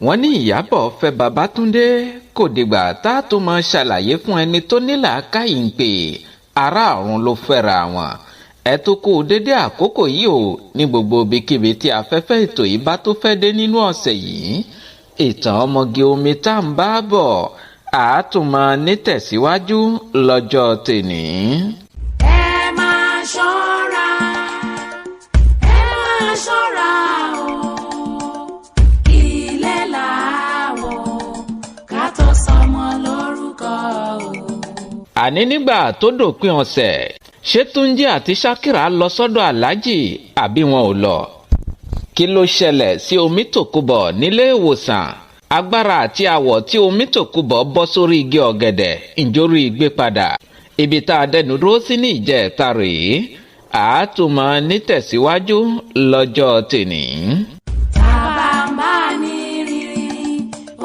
wọ́n ní Ìyábọ̀ fẹ́ Babátúndé kò dìgbà tá a tó máa ṣàlàyé fún ẹni tó ní làákàyè ń pè ará ọ̀run ló fẹ́ra wọn. ẹ tó kó o dédé àkókò yìí o ní gbogbo ibikíbi tí afẹ́fẹ́ ètò yìí bá tó fẹ́ dé nínú ọ̀sẹ̀ yìí. ìtàn ọmọge omi tá à ń bá bọ̀ àátùmọ̀ nítẹ̀síwájú lọ́jọ́ tèní. ẹ máa ṣọ́ra o ilé làwọ̀ ká tó sọmọ lórúkọ o. àní nígbà tó dòpin ọ̀sẹ̀ ṣé Túnjí àti Ṣákìrà lọ sọ́dọ̀ aláàjì àbí wọn ò lọ? kí ló ṣẹlẹ̀ sí Omítòkúbọ̀ nílé ìwòsàn? agbára àti àwọ̀ tí Omítòkúbọ̀ bọ́ sórí igi ọ̀gẹ̀dẹ̀ ìjórí gbé padà. ibi tá a dẹnu dúró sí ní ìjẹta rèé àátùmọ̀ nítẹ̀síwájú lọ́jọ́ tèní. tàbá ń bá ní rírí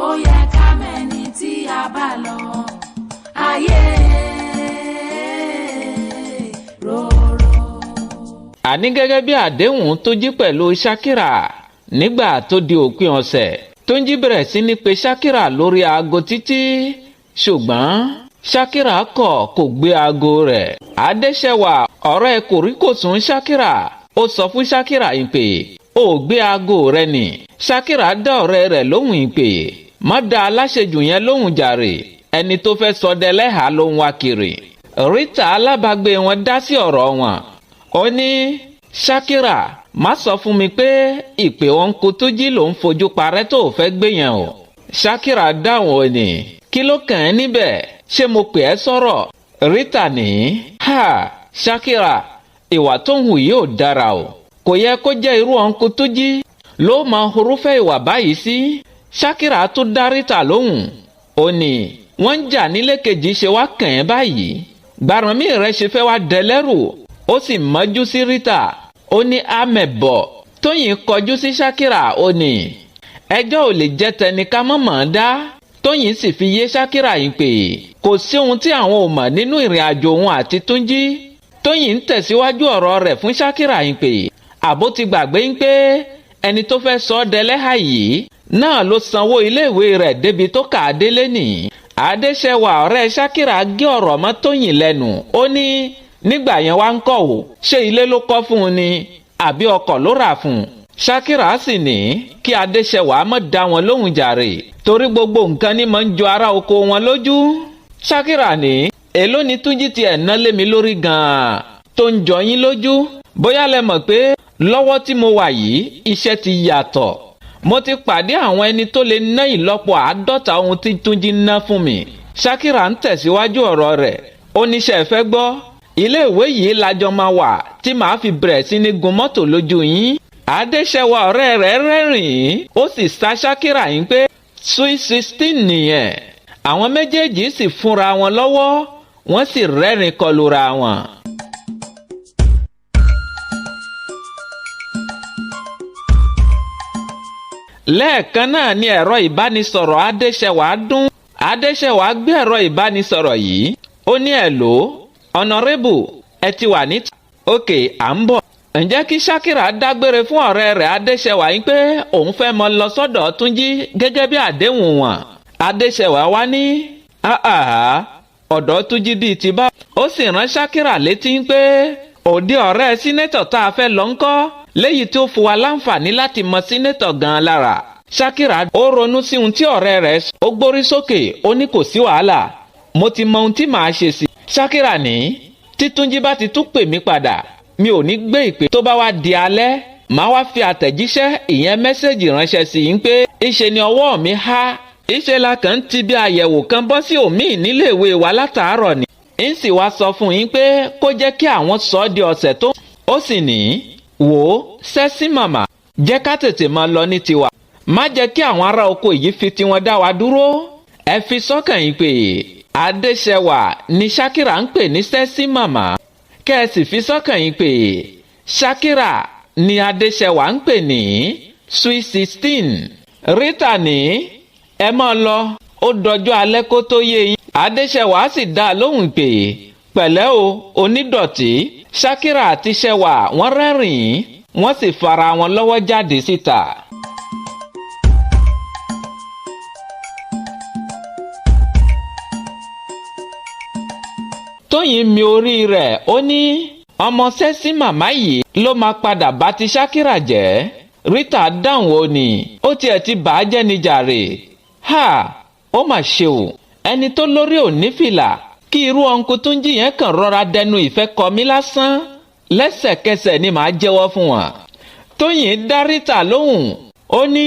ó yẹ ká mẹ́ni tí a bá lọ ayé rorò. àní gẹ́gẹ́ bí àdéhùn tó jí pẹ̀lú Ṣákìrà nígbà tó di òpin ọ̀sẹ̀ Túnjí bẹ̀rẹ̀ sí ní pe Ṣákìrà lórí aago títí ṣùgbọ́n Ṣákìrà kọ̀ kò gbé aago rẹ̀. Adéṣẹwà ọ̀rẹ́ kòríkòsùn Ṣákìrà ó sọ fún Ṣákìrà yìí pé ó gbé aago rẹ̀ ni. Ṣákìrà dá ọ̀rẹ́ rẹ̀ lóhùn yìí pé má dá aláṣejù yẹn lóhùn jàre, ẹni tó fẹ́ sọdẹ lẹ́hàá ló ń wá kiri. Rita alábàágbé wọn dá sí ọ̀rọ̀ wọn. ó ní Ṣákìrà má sọ fún mi pé ìpè wọn kò tó jí ló ń fojú parẹ́ tó fẹ́ gbé yẹn o. Ṣákìrà dáhùn ó ní kí ló kàn ẹ́ níbẹ̀, ṣé mo pè ẹ́ sọ̀rọ̀? Rita ní Ṣákìrà ìwà tó ń hù yìí ò dára o, kò yẹ kó jẹ́ irú ọ̀nkú tó jí ló máa horúfẹ́ ìwà báyìí sí. Ṣákìrà tó dá Rita lóhùn ó ní wọ́n ń jà nílé kejì ṣe wá kàn ẹ́ báyìí, gbàrànmí rẹ̀ ṣe fẹ́ wá dẹlẹ́rù. ó sì mọ́jú sí Rita ó ní amẹ̀bọ̀. Tóyìn kọjú sí Ṣákìrà ó ní ẹjọ́ ò lè jẹ́ tẹni ká mọ̀mọ́ dá. Tóyìn sì fi yé Ṣákìrà yìí pé kò sí ohun tí àwọn ò mọ̀ nínú ìrìn àjò òun àti Túnjí. Tóyìn ń tẹ̀síwájú ọ̀rọ̀ rẹ̀ fún Ṣákìrà yìí pé àbó ti gbàgbé ń pé ẹni tó fẹ́ sọ ọ́ dẹlẹ́hà yìí náà ló sanwó iléèwé rẹ̀ débi tó kà á délé nì. Adéṣẹwà ọ̀rẹ́ Ṣákìrà gé ọ̀rọ̀ mọ́ Tóyìn lẹ́nu ó ní nígbà yẹn wá ń kọ́ ò ṣé ilé ló kọ́ fún un ni àbí ọkọ̀ ló rà fún un. Ṣákìrà sì ní kí Adéṣẹwà má dá wọn lóhùn jàre torí gbogbo nǹkan ní máa ń jọ ará oko wọn lójú. Ṣákìrà ní èló ni Túnjí tiẹ̀ ná lé mi lórí gan-an tó ń jọ yín lójú. bóyá lẹ mọ̀ pé lọ́wọ́ tí mo wà yìí iṣẹ́ ti yàtọ̀. mo ti pàdé àwọn ẹni tó lè ná ìlọ́po 50 ohun tí Túnjí ná fún mi. Ṣákìrà ń tẹ̀síwájú ọ̀rọ̀ rẹ̀ ó níṣẹ́ fẹ́ gbọ́ iléèwé yìí lájọ máa wà tí màá fi bẹ̀rẹ̀ sí ní gun mọ́tò lójú yín. Adéṣẹwà ọ̀rẹ́ rẹ̀ rẹ́rìn-ín ó sì sá Ṣákìrà yín pé sweet 16 nìyẹn. àwọn méjèèjì sì fúnra wọn lọ́wọ́ wọ́n sì rẹ́rìn kọlura wọn. lẹ́ẹ̀kan náà ni ẹ̀rọ ìbánisọ̀rọ̀ Adéṣẹwà dún. Adéṣẹwà gbé ẹ̀rọ ìbánisọ̀rọ̀ yìí ó ní ẹ̀lò ọ̀nàrẹ́bù ẹ ti wà ní òkè à ń bọ̀. ǹjẹ́ kí Ṣákìrà dágbére fún ọ̀rẹ́ rẹ̀ Adéṣẹwà yín pé òun fẹ́ mọ lọ sọ́dọ̀ Túnjí gẹ́gẹ́ bí àdéhùn wọn. Adéṣẹwà wá ní ọ̀dọ̀ Túnjí bíi ti bá. ó sì rán Ṣákìrà létí pé òde ọ̀rẹ́ sínétọ̀ tá a fẹ́ lọ ń kọ́ léyìí tó fún wa láǹfààní láti mọ sínétọ̀ gan-an lára. Ṣákìrà ó ronú sí ohun tí ọ̀rẹ́ rẹ̀ ó gbórí sókè ó ní kò sí wàhálà mo ti mọ ohun tí màá ṣe sí. Ṣákìrà ní tí Túnjí bá ti tún pè mí padà mi ò ní gbé ìpè tó bá wá di alẹ́ màá wá fi àtẹ̀jíṣẹ́ ìyẹn mẹ́sẹ̀gì ránṣẹ́ sí yín pé ìṣe ni ọwọ́ mi há ìṣe la kàn ti bí àyẹ̀wò kan bọ́ sí òmíì níléèwé wa látàárọ̀ ni. ń sì wá sọ fún yín pé kó jẹ́ kí àwọn sọ ọ́ di ọ̀sẹ̀ tó. ó sì ní wò ó sẹ́sí màmá jẹ́ ká tètè máa lọ ní tiwa má jẹ́ kí àwọn ará oko yìí fi tiwọn dá wa dúró. ẹ fi sọ́kàn yín pé Adéṣẹwà ni Ṣákìrà ń pè ní sẹ́sí màmá kẹ́ ẹ sì fi sọ́kàn yín pé Ṣákìrà ni Adéṣẹwà ń pè ní sweet 16. Rita ní ẹ máa lọ ó dọjọ́ alẹ́ kó tó yé yín. Adéṣẹwà sì dá a lóhùn pé pẹ̀lẹ́ o onídọ̀tí. Ṣákìrà àti Ṣẹwà wọ́n rẹ́rìn-ín wọ́n sì fara wọn lọ́wọ́ jáde síta. Tóyìn mi orí rẹ̀ ó ní ọmọ sẹ́sí màmá yìí ló máa padà bá ti Ṣakira jẹ́. Rita dáhùn ó ní ó tiẹ̀ ti bà á jẹ́ ní jàre. Ó mà ṣe o, ẹni tó lórí ò ní fìlà kí irú ọ̀nkú Túnjí yẹn kàn rọra dẹnu ìfẹ́ kọ mí lásán lẹ́sẹ̀kẹsẹ̀ ni màá jẹ́wọ́ fún wọn. Tóyìn dá Rita lóhùn ó ní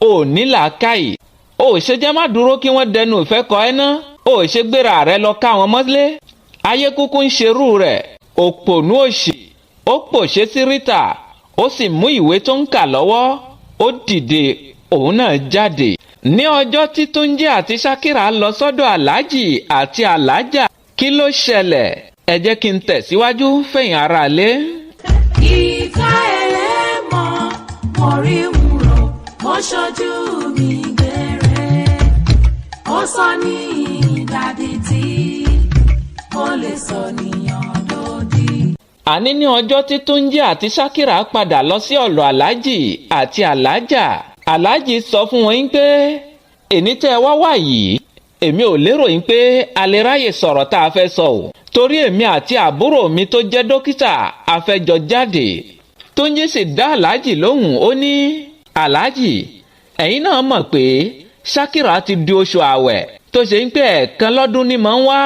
ò ní làákàyè, ó ṣe jẹ́ má dúró kí wọ́n dẹnu ìfẹ́ kọ ẹ́ ná, ó ṣe gbéra rẹ lọ ká wọn mọ́lé. Ayé kúkú ń ṣerú rẹ̀, òpònú òṣì. Ó pòṣé sí Rita, ó sì mú ìwé tó ń kà lọ́wọ́, ó dìde òun náà jáde. Ní ọjọ́ tí Túnjí àti Ṣakira lọ sọ́dọ̀ aláàjì àti aláàjà, kí ló ṣẹlẹ̀? Ẹ jẹ́ kí n tẹ̀síwájú fẹ̀yìn aráalé. Ìka ẹlẹ́mọ̀ mo rí wúrò ó ṣojú mi gbére, ó sọ ní ìdádì tí ó lè sọ níyàn lódì. Àní ní ọjọ́ tí Túnjí àti Ṣakira padà lọ sí ọ̀lọ̀ aláàjì àti aláàjà, aláàjì sọ fún wọn pé èní tẹ́ wá wá yìí, èmi ò lérò yín pé a lè ráyè sọ̀rọ̀ tá a fẹ́ sọ o, torí èmi àti àbúrò mi tó jẹ́ dókítà a fẹ́ jọ jáde. Túnjí sì dá aláàjì lóhùn ó ní aláàjì, ẹ̀yin náà mọ̀ pé Ṣakira ti di oṣù àwẹ̀ tó ṣe ń pé ẹ̀ẹ̀kan lọ́dún ni mò ń wá.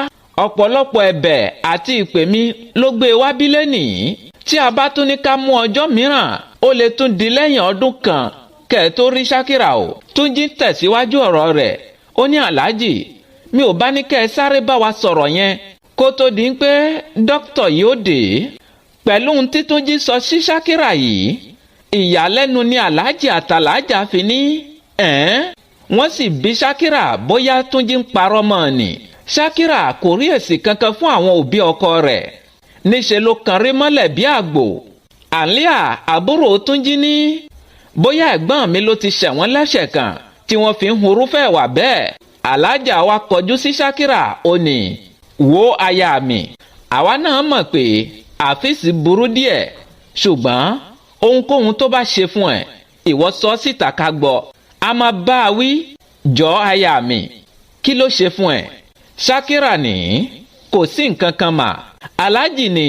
Ọ̀pọ̀lọpọ̀ ẹ̀bẹ̀ àti ìpè mi ló gbé wá bí lénìí. Tí a bá tún ní ká mú ọjọ́ mìíràn, ó lè tún di lẹ́yìn ọdún kan kẹ́ ẹ tó rí Ṣakira o. Túnjí tẹ̀síwájú ọ̀rọ̀ rẹ̀ ó ní aláàjì, mi ò bá ní kẹ́ ẹ sáré bá wa sọ̀rọ̀ yẹn kó tó di pé dókítà yóò dé. Pẹ̀lú ohun tí Túnjí sọ sí Ṣakira yìí, ìyàlẹ́nu ni aláàjì àtàlájà fi ní wọ́n sì bí Ṣakira bóyá Túnjí ń parọ́ mọ́ ni. Ṣakira kò rí èsì kankan fún àwọn òbí ọkọ rẹ̀, níṣe ló kàn rí mọ́lẹ̀ bí àgbò. Àlíà àbúrò Túnjí ní bóyá ẹ̀gbọ́n mi ló ti ṣẹ̀wọ́n lẹ́ṣẹ̀ kan tí wọ́n fi ń hurúfẹ́ wà bẹ́ẹ̀. Alájà wa kọjú sí Ṣakira ó ní wo aya mi, àwa náà mọ̀ pé àfíìsì burú díẹ̀, ṣùgbọ́n ohunkóhun tó bá ṣe fún ẹ ìwọ sọ síta ká gbọ́, a máa bá a wí. Jọ aya mi, kí ló ṣe fún ẹ? Ṣakira ní kò sí nǹkan kan mà. Aláàjì ní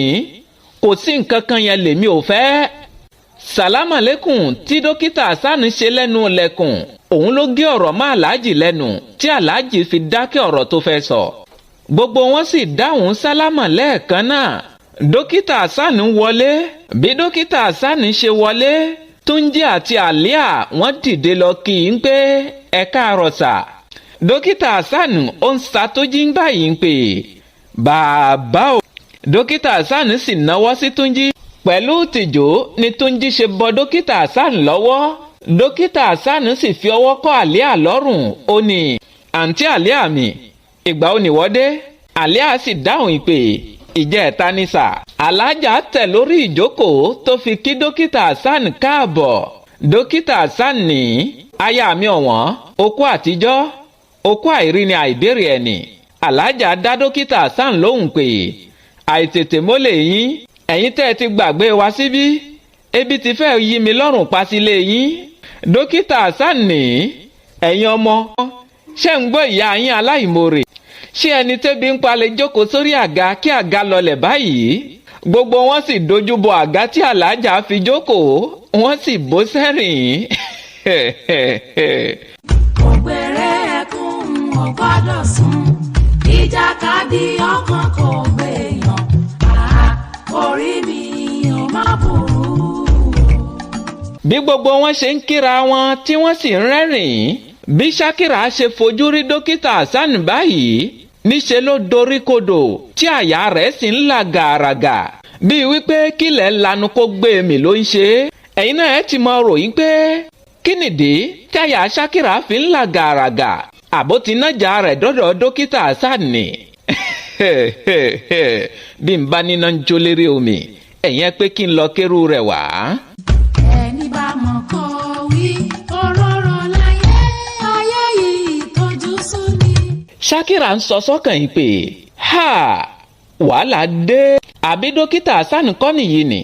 kò sí nǹkan kan yẹn lèmi ò fẹ́. Sàlámà lẹ́kùn tí dókítà Sani ṣe lẹ́nu lẹ́kùn, òun ló gé ọ̀rọ̀ mọ́ aláàjì lẹ́nu tí aláàjì fi dákẹ́ ọ̀rọ̀ tó fẹ́ sọ. Gbogbo wọn sì dáhùn sálámà lẹ́ẹ̀kan náà. Dókítà Sani wọlé. Bí dókítà Sani ṣe wọlé, Túnjí àti Àlíà wọ́n dìde lọ kí n pé ẹ káàárọ̀ sà. Dókítà Sani ó ń sa Túnjí ń báyìí ń pè bàbá o. Dókítà Sani sì náwó sí Túnjí. Pẹ̀lú tìjú ni Túnjí ṣe bọ dókítà Sani lọ́wọ́. Dókítà Sani sì fi ọwọ́ kọ́ Àlíà lọ́rùn ó ní àǹtí Àlíà mi, ìgbà ó níwọ́dé? Àlíà sì dáhùn ìpè ìjẹta ní sà. Alájà tẹ̀ lórí ìjókòó tó fi kí dókítà Sani káàbọ̀. Dókítà Sani ní aya mi ọ̀wọ́n, okú àtijọ́, okú àìrí ni àìbéèrè ẹni. Alájà dá dókítà Sani lóhùn pé àìtètè mólè yín, ẹ̀yin tẹ́ ẹ ti gbàgbé wa síbí, ebi ti fẹ́ yí mi lọ́rùn pa sílé yín. Dókítà Sani ní ẹ̀yin ọmọ, ṣé ń gbọ́ ìyá yín aláìmoore? Ṣé ẹni tẹ́bi ń palẹ̀ jókòó sórí àga kí àga lọlẹ̀ báyìí? Gbogbo wọn sì dojú bọ àga tí alájà fi jókòó, wọ́n sì bó sẹ́rìn. Ògbèrè ẹkún ò gbọ́dọ̀ sùn, ìjàkadì ọkàn kò gbèyàn, orí mi ò má burú. Bí gbogbo wọn ṣe ń kíra wọn tí wọ́n sì ń rẹ́rìn-ín, bí Ṣakira ṣe fojú rí dókítà Sani báyìí, níṣe ló dorí kodò tí àyà rẹ̀ sì ń là gàràgà bíi wípé kílẹ̀ lanu kó gbé mi ló ń ṣe. Ẹ̀yin náà ẹ ti mọ ròyìn pé kí nìdí tí àyà Ṣakira fi ń là gàràgà, àbó ti nájà rẹ̀ dọ́dọ̀ dókítà Sani. Bí n bá níná ń jó lérí omi, ẹ̀yin ẹ pé kí n lọ kérú rẹ̀ wá. Ẹni bá mọ̀ kó wí òróró láyé, ayé yìí tójú sú ni. Ṣakira ń sọ sọ́kàn yìí pé wàhálà dé. Àbí dókítà Sani kọ́ nìyí ni?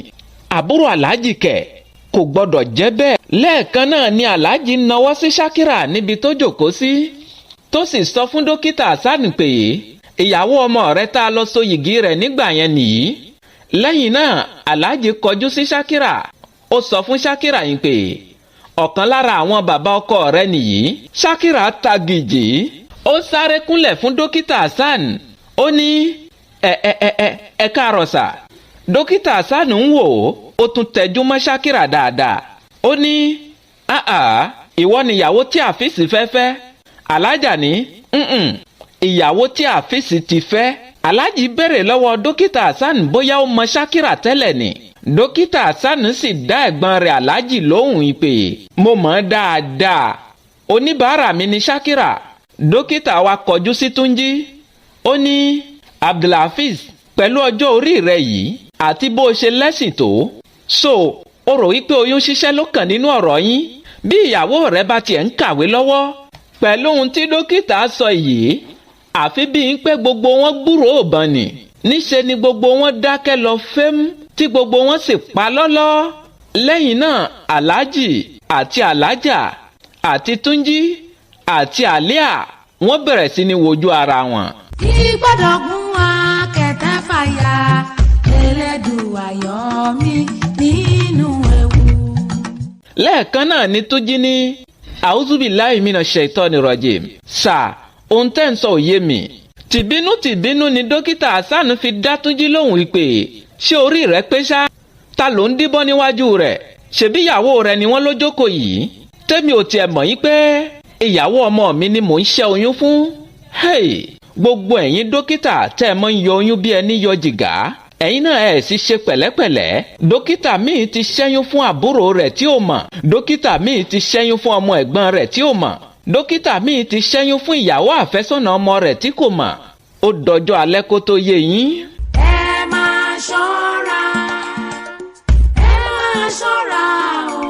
Àbúrò aláàjì kẹ̀ kò gbọ́dọ̀ jẹ́ bẹ́ẹ̀. Lẹ́ẹ̀kan náà ni aláàjì nawọ́ sí Ṣakira níbi tó jókòó sí, tó sì sọ fún dókítà Sani pé ìyàwó ọmọ rẹ tá a lọ so yìgì rẹ̀ nígbà yẹn nìyí. lẹ́yìn náà aláàjì kọjú sí Ṣakira ó sọ fún Ṣakira yìí pé ọ̀kan lára àwọn bàbá ọkọ rẹ̀ nìyí. Ṣakira tagìjì ó sáré kúnlẹ̀ fún dókítà Hasan ó ní ẹ káàárọ̀ sà. dókítà Hasan ń wò ó tún tẹjú mọ́ Ṣakira dáadáa ó ní ìwọ nìyàwó tí àfíìsì fẹ́ fẹ́. alájà ní ìyàwó tí àfíìsì ti fẹ́. aláàjì béèrè lọ́wọ́ dókítà Hasan bóyá ó mọ Ṣakira tẹ́lẹ̀ ni. dókítà Hasan sì dá ẹ̀gbọ́n rẹ̀ aláàjì lóhùn ìpè mo mọ̀ ọ́ dáadáa oníbàárà mi ni Ṣakira. dókítà wa kọjú sí Túnjí ó ní Abdulhafiz pẹ̀lú ọjọ́ orí rẹ̀ yìí àti bó o ṣe lẹ́sìn tó so ó rò wípé oyún ṣíṣẹ́ ló kàn nínú ọ̀rọ̀ yín bí ìyàwó rẹ̀ bá tiẹ̀ ń kàwé lọ́wọ́. pẹ̀lú ohun tí dókítà sọ yìí àfi bí ń pé gbogbo wọn gbúròó ìbọn ni níṣe ni gbogbo wọn dákẹ́ lọ fẹ́mú tí gbogbo wọn sì pa lọ́lọ́. lẹ́yìn náà aláàjì àti alájà àti Túnjí àti àlíà wọ́n bẹ̀rẹ̀ sí ní wojú ara wọn. kí gbọ́dọ̀ gún wa kẹ̀kẹ́ fàyà Elédùà yọ mí nínú ewu. lẹ́ẹ̀kan náà ni Túnjí ní àwùzúbìláì mìíràn ṣètọ́ni rọ̀jìm sà ohun tẹ́ ń sọ òye mi. tìbínú ni dókítà Hasan fi dá Túnjí lóhùn wípé ṣé orí rẹ pé ṣá ta ló ń díbọ́n níwájú rẹ̀ ṣebí ìyàwó rẹ ni wọ́n ló jókòó yìí. tẹ́mi ò tiẹ̀ mọ̀ yín pé ìyàwó ọmọ mi ni mò ń ṣẹ́ oyún fún. gbogbo ẹ̀yin dókítà tẹ́ ẹ mọ́ ń yọ oyún bí ẹni yọ jìgá ẹ̀yin náà ẹ̀ sì ṣe pẹ̀lẹ́pẹ̀lẹ́. dókítà míì ti ṣẹ́yún fún àbúrò rẹ̀ tí ò mọ̀. dókítà míì ti ṣẹ́yún fún ọmọ ẹ̀gbọ́n rẹ̀ tí ò mọ̀. dókítà míì ti ṣẹ́yún fún ìyàwó àfẹ́sọ́nà ọmọ rẹ̀ tí kò mọ̀. ó dọjọ́ alẹ́ kó tó yé yín. ẹ máa ṣọ́ra o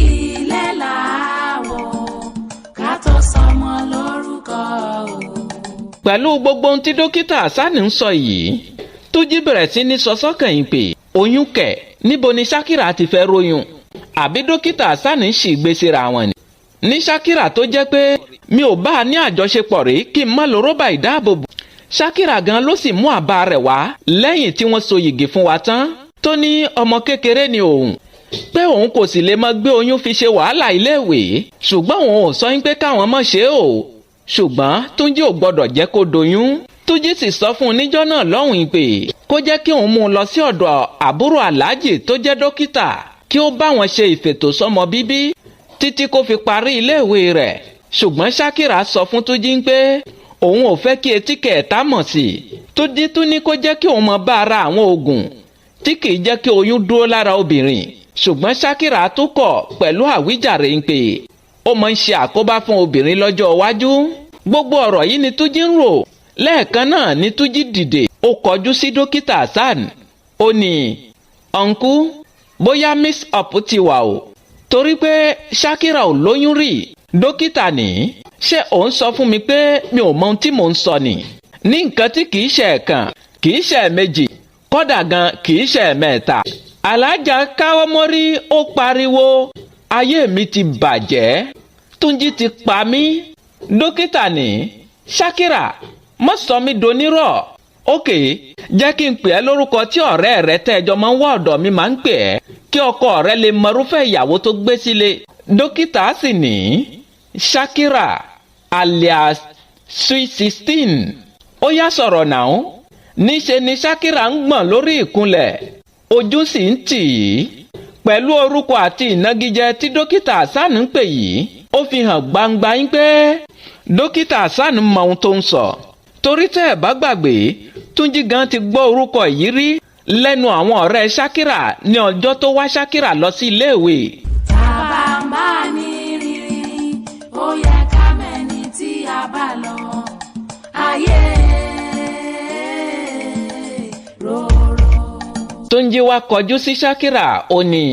ilé làwọ̀ ká tó sọmọ lórúkọ o. pẹ̀lú gbogbo ohun tí dókítà Hasan ń sọ yìí Túnjí bẹ̀rẹ̀ sí ní sọ sọ́kàn yìí pé oyún kẹ̀ níbo ni Ṣakira ti fẹ́ róyún àbí dókítà Hasan ń ṣì gbé síra wọn ni. ní Ṣakira tó jẹ́ pé mi ò bá a ní àjọṣepọ̀ rí kí n má lo rọ́bà ìdáàbòbò. Ṣakira gan ló sì mú àbá rẹ̀ wá lẹ́yìn tí wọ́n so yìgì fún wa tán tó ní ọmọ kékeré ni òun pé òun kò sì lè máa gbé oyún fi ṣe wàhálà iléèwé ṣùgbọ́n òun ò sọ pé káwọn má ṣe o ṣùgbọ́n Túnjí ò gbọ́dọ̀ jẹ́ kó doyún. Túnjí sì sọ fún un níjọ́ náà lọ́hùn pé kó jẹ́ kí òun mú un lọ sí ọ̀dọ̀ àbúrò aláàjì tó jẹ́ dókítà kí ó bá wọn ṣe ìfètòsọ́mọ bíbí títí kó fi parí iléèwé rẹ̀. ṣùgbọ́n Ṣakira sọ fún Túnjí pé òun ò fẹ́ kí etí kẹ̀ẹ́ta mọ̀ sí i. Túnjí tún ní kó jẹ́ kí òun mọ bá ara àwọn oògùn tí kìí jẹ́ kí oyún dúró lára obìnrin. ṣùgbọ́n Ṣakira tún kọ̀ pẹ̀lú àwíjàre pé ó máa ń ṣe àkóbá fún obìnrin lọ́jọ́ iwájú. gbogbo ọ̀rọ̀ yìí ni Túnjí ń rò. lẹ́ẹ̀kan náà ni Túnjí dìde ó kọjú sí dókítà Hasan ó ní ọ̀nkú bóyá mix up ti wà o torí pé Ṣakira ò lóyún rí. dókítà ní ṣé òun sọ fún mi pé mi ò mọ ohun tí mò ń sọ ni. ní nǹkan tí kìí ṣe ẹ̀kan kìí ṣe ẹ̀mejì kódà gan kìí ṣe ẹ̀mẹ́ta. alájà káwọ́ mórí ó pariwo ayé mi ti bàjẹ́ Túnjí ti pa mí. dókítà ní Ṣakira má sọ mí donírọ̀ ókè jẹ́ kí n pè ẹ́ lórúkọ tí ọ̀rẹ́ rẹ tẹ́jọ máa ń wá ọ̀dọ̀ mi máa ń pè ẹ́ kí ọkọ rẹ lè mọrúfẹ́ ìyàwó tó gbé sílé. dókítà sì ní Ṣakira alias sweet 16 ó yá sọ̀rọ̀ náà. níṣe ni Ṣakira ń gbọ̀n lórí ìkúnlẹ̀ ojú sì ń tì í. pẹ̀lú orúkọ àti ìnagijẹ tí dókítà Hasan ń pè yìí ó fi hàn gbangba yín pé dókítà Hasan mọ ohun tó ń sọ. torí tẹ́ ẹ̀ bá gbàgbé Túnjí gan ti gbọ́ orúkọ yìí rí lẹ́nu àwọn ọ̀rẹ́ Ṣakira ní ọjọ́ tó wá Ṣakira lọ sí iléèwé. tàbá ń bá ní rírí ó yẹ ká mẹ́ni tí a bá lọ ayé rorò. Túnjí wá kọjú sí Ṣakira ó ní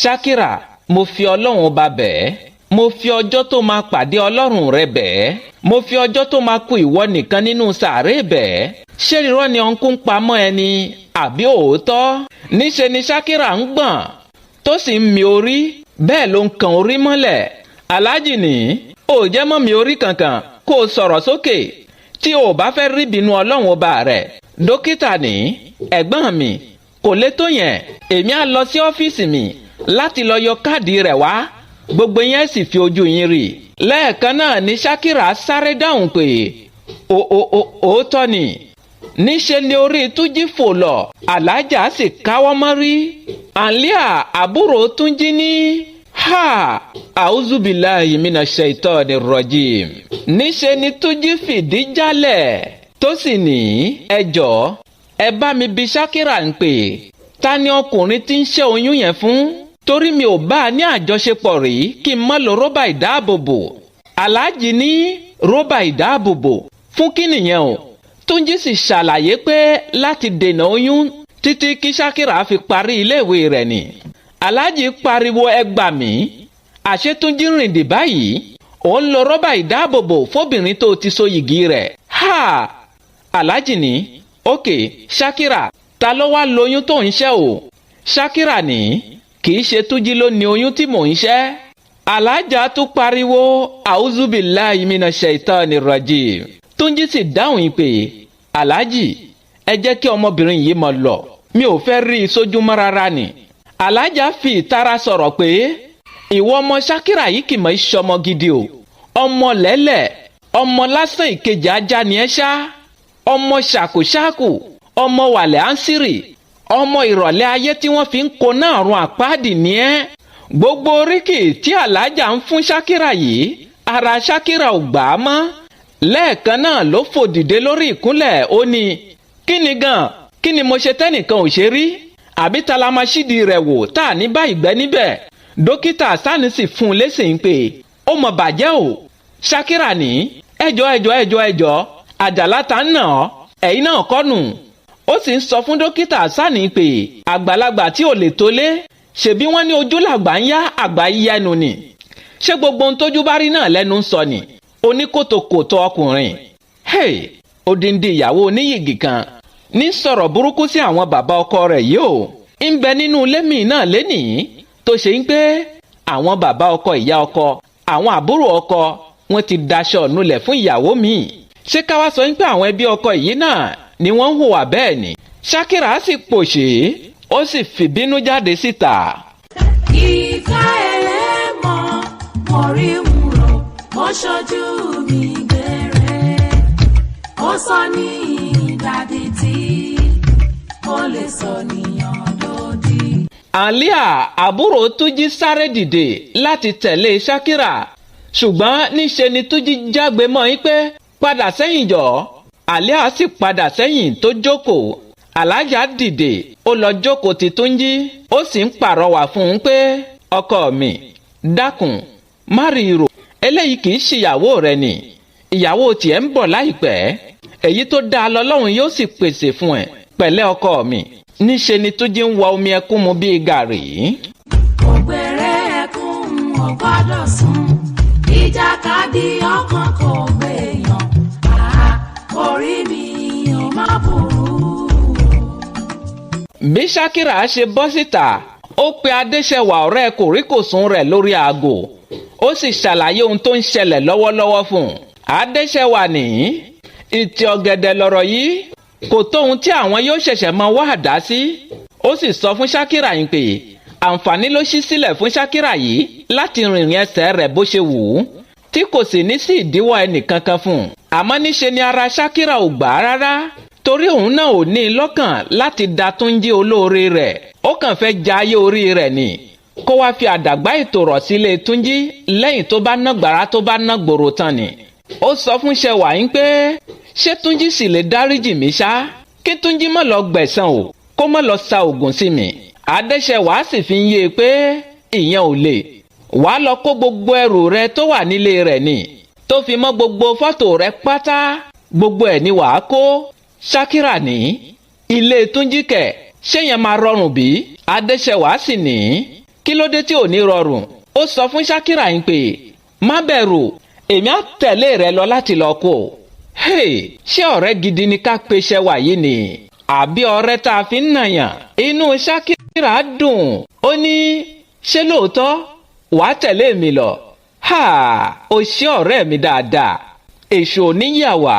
Ṣakira mo fi Ọlọ́run ọba bẹ́ẹ̀ mo fi ọjọ́ tó máa pàdé Ọlọ́run rẹ bẹ́ẹ̀ mo fi ọjọ́ tó máa kú ìwọ nìkan nínú sàárè bẹ́ẹ̀ ṣé irọ́ ni ọ̀nkú ń pamọ́ ẹni àbí òótọ́. níṣe ni Ṣakira ń gbọ̀n tó sì ń mi orí bẹ́ẹ̀ ló ń kan orí mọ́lẹ̀. aláàjì ní ó jẹ́ mọ́ mi orí kankan kó o sọ̀rọ̀ sókè tí o bá fẹ́ rí bínú ọlọ́run ọba rẹ̀. Dókítà ní ẹ̀gbọ́n mi kò lè tó yẹn, èmi á lọ sí ọ́fíìsì mi láti lọ yọ káàdì rẹ̀ wá, gbogbo yẹn sì fi ojú yín rí. Lẹ́ẹ̀kan náà ni Ṣakira sáré dáhùn pé òótọ́ ni. Níṣe ni orí Túnjí fò lọ, alájà sì káwọ́ mọ́rí. Àlíà àbúrò Túnjí ní àúzùbíláhì mínà ṣaitọ́ọ̀nì rọ́jìm. Níṣe ni Túnjí fìdí jálẹ̀ tó sì ní ẹ jọ̀ọ́ ẹ bá mi bi Ṣakira ń pè ta ni ọkùnrin tí ń ṣẹ́ oyún yẹn fún, torí mi ò bá a ní àjọṣepọ̀ rí kí n má lo rọ́bà ìdáàbòbò. Aláàjì ní rọ́bà ìdáàbòbò fún kí nìyẹn o. Túnjí sì ṣàlàyé pé láti dènà oyún títí kí Ṣakira fi parí iléèwé rẹ̀ ni. Aláàjì pariwo ẹ gbà mí, àṣé Túnjí rìn dì báyìí òun lo rọ́bà ìdáàbòbò fóbìnrin tó ti so yìgì rẹ̀. Aláàjì ní ókè Ṣakira ta ló wá lóyún tó ń ṣẹ́ o. Ṣakira ní kì í ṣe Túnjí ló ní oyún tí mò ń ṣẹ́. Alájà tún pariwo àúzùbíláhì mínà ṣaitọ́ọ̀nì rọ́jìm. Túnjí sì dáhùn pé aláàjì ẹ jẹ́ kí ọmọbìnrin yìí mọ lọ, mi ò fẹ́ rí i sójú mọ́ rárá ni. Alájà fi ìtara sọ̀rọ̀ pé ìwọ ọmọ Ṣakira yìí kì mọ̀ ìṣọmọ gidi o, ọmọ lẹ́lẹ̀, ọmọ lásán ìkejì ajá ni ẹ ṣá, ọmọ ṣàkóṣàkù, ọmọ wàlẹ̀ ánsírì, ọmọ ìrọ̀lẹ́ ayé tí wọ́n fi ń kó náà run àpáàdì ni ẹ́. Gbogbo oríkì tí alájà ń fún Ṣakira yìí ara Ṣakira ò gbà á mọ́. Lẹ́ẹ̀kan náà ló fò dìde lórí ìkúnlẹ̀ ó ní kí ni gan, kí ni mo ṣe tẹ́nìkan ò ṣe rí, àbí ta la máa ṣídìí rẹ̀ wò tá à ní bá ìgbẹ́ níbẹ̀. Dókítà sáni sì fún un lésì ń pè ó mọ̀ bàjẹ́ o. Ṣakira ní ẹjọ́ àjàlá ta ń nà ọ́, ẹ̀yin náà kọ́nù. Ó sì ń sọ fún dókítà sáni pé àgbàlagbà tí ò lè tólé, ṣebí wọ́n ní ojú làgbà ń yá àgbà yíyẹnu ni. Ṣé gbogbo ohun tójú bá rí náà lẹ́nu ń sọ ni? Oníkòtòkòtò ọkùnrin. Odindi ìyàwó oníyìgì kan ní sọ̀rọ̀ burúkú sí àwọn bàbá ọkọ rẹ̀ yìí o. ń bẹ nínú ilé mi náà lénìí tó ṣe ń pé àwọn bàbá ọkọ ìyá ọkọ àwọn àbúrò ọkọ wọn ti daṣọ nulẹ̀ fún ìyàwó mi. Ṣé ká wá sọ pé àwọn ẹbí ọkọ yìí náà ni wọ́n ń hùwà bẹ́ẹ̀ ni? Ṣakira sì pòṣé ó sì fìbínú jáde síta. Ìka ẹlẹ́mọ̀ mo rí wúrò ó ṣojú mi gbẹ̀rẹ̀ ó sọ ní ìdádì tí ó lè sọ níyàn lódì. Àlíà àbúrò Túnjí sáré dìde láti tẹ̀lé Ṣakira, ṣùgbọ́n níṣe ni Túnjí jágbe mọ́ ẹ pé padà sẹ́yìn jọ. Àlíà sì padà sẹ́yìn tó jókòó. Alájà dìde ó lọ jókòó ti Túnjí, ó sì ń pàrọwà fún un pé ọkọ mi dákun má rí rò, eléyìí kì í ṣìyàwó rẹ ni, ìyàwó tiẹ̀ ń bọ̀ láìpẹ́, èyí tó dáa lọ́lọ́run yóò sì pèsè fún ẹ pẹ̀lẹ́ ọkọ mi. Níṣe ni Túnjí ń wa omi ẹkún mu bíi gàrí. Ògbèrè ẹkún ò gbọ́dọ̀ sùn, ìjàkadì ọkàn kò gbèyàn, orí mi ò má burú. Bí Ṣakira ṣe bọ́ síta, ó pe Adéṣẹwà ọ̀rẹ́ kòríkòsùn rẹ̀ lórí aago, ó sì ṣàlàyé ohun tó ń ṣẹlẹ̀ lọ́wọ́lọ́wọ́ fún un. Adéṣẹwà ní ìtì ọ̀gẹ̀dẹ̀ lọ̀rọ̀ yìí kò tó ohun tí àwọn yóò ṣẹ̀ṣẹ̀ máa wá àdá sí. Ó sì sọ fún Ṣakira yìí pé àǹfààní ló ṣí sílẹ̀ fún Ṣakira yìí láti rìnrìn ẹsẹ̀ rẹ̀ bó ṣe wù ú, tí kò sì ní sí ìdíwọ́ ẹnìkankan fún un. Àmọ́ níṣe ni ara Ṣakira ò gbà á rárá, torí òun náà ò ní lọ́kàn láti da Túnjí olóore rẹ̀, ó kàn fẹ́ ja ayé orí rẹ̀ ni, kó wá fi àdàgbà ètò rọ̀ sílé Túnjí lẹ́yìn tó bá ná gbàrà tó bá ná gbòòrò tán ni. Ó sọ fún Ṣẹwà yín pé ṣé Túnjí sì lè dáríjì mí ṣá, kí Túnjí má lọ gbẹ̀san o, kó má lọ sa ògùn sí mi. Adéṣẹwà sì fi ń yé e pé ìyẹn ò lè, wàá lọ kó gbogbo ẹrù rẹ tó wà nílé rẹ̀ ni, tó fi mọ́ gbogbo fọ́tò rẹ pátá, gbogbo ẹ̀ ni wàá kó. Ṣakira ní ilé Túnjí kẹ̀ ṣé yẹn máa rọrùn bí? Adéṣẹwà sì ní kí ló dé tí ò ní rọrùn? Ó sọ fún Ṣakira yín pé má bẹ̀rù, èmi á tẹ̀lé rẹ lọ láti lọ kó. Ṣé ọ̀rẹ́ gidi ni ká pe Ṣẹwà yìí ni àbí ọ̀rẹ́ tá a fi ń nàyàn? Inú Ṣakira dùn, ó ní ṣé lóòótọ́ wàá tẹ̀lé mi lọ? Ó ṣe ọ̀rẹ́ mi dáadáa, èṣù ò ní yà wá.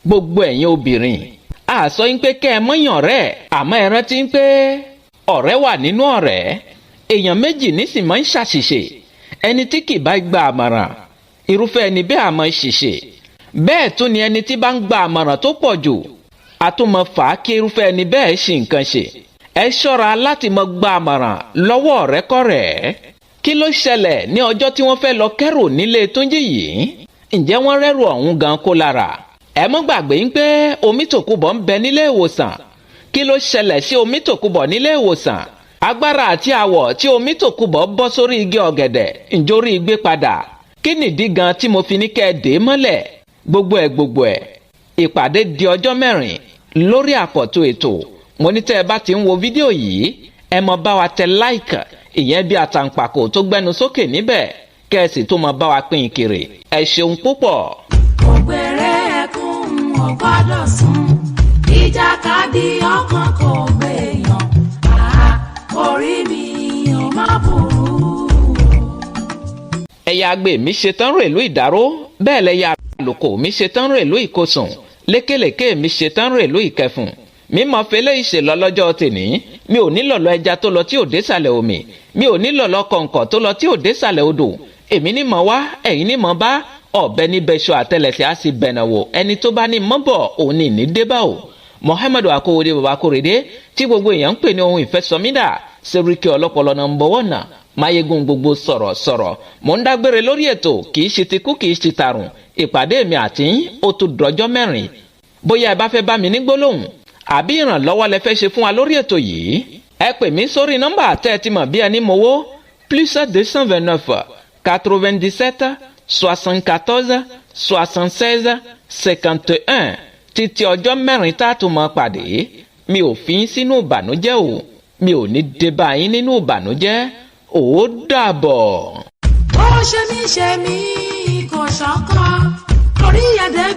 gbogbo ẹ̀yin obìnrin a sọ yín pé kẹ́ ẹ mọ́yàn rẹ̀ àmọ́ ẹ rántí pé ọ̀rẹ́ wà nínú ọ̀rẹ́. Èèyàn méjì nísìn máa ń ṣàṣìṣe. Ẹni tí kì bá gba àmọ̀ràn irúfẹ́ ẹni bẹ́ẹ̀ á máa ṣìṣe. Bẹ́ẹ̀ tún ni ẹni tí bá ń gba àmọ̀ràn tó pọ̀ jù a tún máa fà á kí irúfẹ́ ẹni bẹ́ẹ̀ ṣì nǹkan ṣe. Ẹ ṣọ́ra láti máa gba àmọ̀ràn lọ́wọ́ ọ̀rẹ́kọ̀rẹ́. Kí ló ṣẹlẹ̀ ní ọjọ́ tí wọ́n fẹ́ lọ kẹ́rù nílé Túnjí yìí? Ǹjẹ́ wọ́n rẹ́rù ọ̀hún gan kó lára? Ẹ mọ́ gbàgbé ń pé omi tòkúbọ̀ ń bẹ nílé ìwòsàn. Kí ló ṣẹlẹ̀ sí omi tòkúbọ̀ nílé ìwòsàn? Agbára àti àwọ̀ tí omi tòkúbọ̀ bọ́ sórí igi ọ̀gẹ̀dẹ̀ ǹjórí gbé padà. Kí nìdí gan tí mo fi ní kẹ́ ẹ dé mọ́lẹ̀? Gbogbo ẹ̀. Ìpàdé di ọjọ́ 4 lórí àkọ́tún ètò. Mo ní tẹ́ ẹ bá ti ń wo fídíò yìí ẹ mọ bá wa tẹ like ìyẹn bí àtàǹpàkò tó gbẹnu sókè níbẹ̀ kẹ́ ẹ sì tó mọ bá wa pín kiri. Ẹ ṣeun púpọ̀. Ògbèrè ẹkún ò gbọ́dọ̀ sùn ìjàkadì ọkàn kò gbèyàn orí mi ò má burú. Ẹ̀yà àgbè mi ṣetán rèlú ìdáró bẹ́ẹ̀ lẹ́yà àlùkò mi ṣetán rèlú ìkosùn lékèlékè mi ṣetán rèlú ìkẹfùn. Mímọ fẹlẹ́ ìṣèlọ lọ́jọ́ tèní mi ò ní lọ̀lọ́ ẹja tó lọ tí ò dé sàlẹ̀ omi mi ò ní lọ̀lọ́ kọ̀ǹkọ̀ tó lọ tí ò dé sàlẹ̀ odò èmi ní mọ̀ wá ẹ̀yin ní mọ̀ bá ọ̀bẹ ní bẹ́ṣọ àtẹlẹsẹ̀ á sì bẹ̀nà wò ẹni tó bá ní mọ́ bọ̀ òun ní ní débà o. Muhammadu Akówódé baba Kórèdé tí gbogbo èèyàn ń pè ní ohun ìfẹsọ̀mídà Sẹ́ríkì ọlọ́pọlọ nọ́mbà 1 máyégún gbogbo sọ̀rọ̀ mò ń dágbére lórí ètò kì í ṣe tikú kì í ṣe tàrùn ìpàdé mi àti ó tún dọjọ́ 4 bóyá ẹ bá fẹ́ bá mi ní gbólóhùn àbí ìrànlọ́wọ́ lẹ fẹ́ ṣe fún wa lórí ètò yìí ẹ pè mí sórí nọ́mbà tẹ́ ẹ ti mọ̀ bí ẹni mowó +229 97 74 76 51 títí ọjọ́ 4 tá a tún mọ́ pàdé mi ò fi yín sínú ìbànújẹ́ o mi ò ní dé bá yín nínú ìbànújẹ́ ó dàbọ̀. Ó ṣe mí kò ṣọ̀kan orí ẹ̀dẹ̀